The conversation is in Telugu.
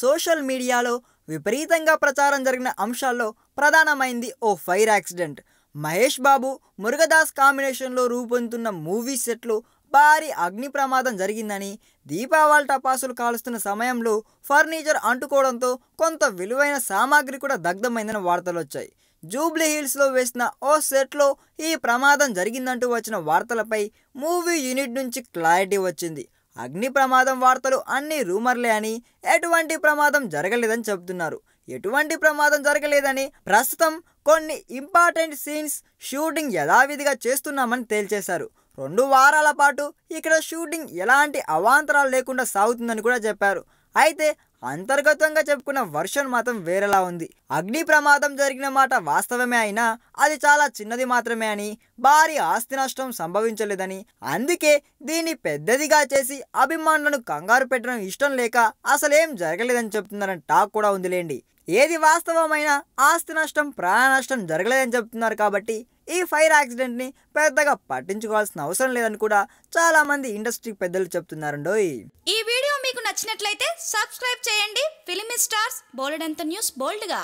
సోషల్ మీడియాలో విపరీతంగా ప్రచారం జరిగిన అంశాల్లో ప్రధానమైంది ఓ ఫైర్ యాక్సిడెంట్. మహేష్ బాబు మురుగదాస్ కాంబినేషన్లో రూపొందుతున్న మూవీ సెట్లో భారీ అగ్ని ప్రమాదం జరిగిందని, దీపావళి టపాసులు కాలుస్తున్న సమయంలో ఫర్నిచర్ అంటుకోవడంతో కొంత విలువైన సామాగ్రి కూడా దగ్ధమైందని వార్తలు వచ్చాయి. జూబ్లీ హిల్స్లో వేసిన ఓ సెట్లో ఈ ప్రమాదం జరిగిందంటూ వచ్చిన వార్తలపై మూవీ యూనిట్ నుంచి క్లారిటీ వచ్చింది. అగ్ని ప్రమాదం వార్తలు అన్ని రూమర్లే అని, ఎటువంటి ప్రమాదం జరగలేదని చెబుతున్నారు. ఎటువంటి ప్రమాదం జరగలేదని, ప్రస్తుతం కొన్ని ఇంపార్టెంట్ సీన్స్ షూటింగ్ యథావిధిగా చేస్తున్నామని తేల్చేశారు. 2 వారాల పాటు ఇక్కడ షూటింగ్ ఎలాంటి అవాంతరాలు లేకుండా సాగుతుందని కూడా చెప్పారు. అయితే అంతర్గతంగా చెప్పుకున్న వర్షన్ మాత్రం వేరేలా ఉంది. అగ్ని ప్రమాదం జరిగిన మాట వాస్తవమే అయినా అది చాలా చిన్నది మాత్రమే అని, భారీ ఆస్తి నష్టం సంభవించలేదని, అందుకే దీన్ని పెద్దదిగా చేసి అభిమానులను కంగారు పెట్టడం ఇష్టం లేక అసలేం జరగలేదని చెప్తున్నారని టాక్ కూడా ఉందిలేండి. ఏది వాస్తవమైన ఆస్తి నష్టం, ప్రాణ నష్టం జరగలేదని చెప్తున్నారు కాబట్టి ఈ ఫైర్ యాక్సిడెంట్ని పెద్దగా పట్టించుకోవాల్సిన అవసరం లేదని కూడా చాలా మంది ఇండస్ట్రీ పెద్దలు చెప్తున్నారండోయ్. ఈ వీడియో మీకు నచ్చినట్లయితే సబ్స్క్రైబ్ చేయండి. ఫిలిమి స్టార్స్ బోల్డ్ అంత న్యూస్ బోల్డ్గా.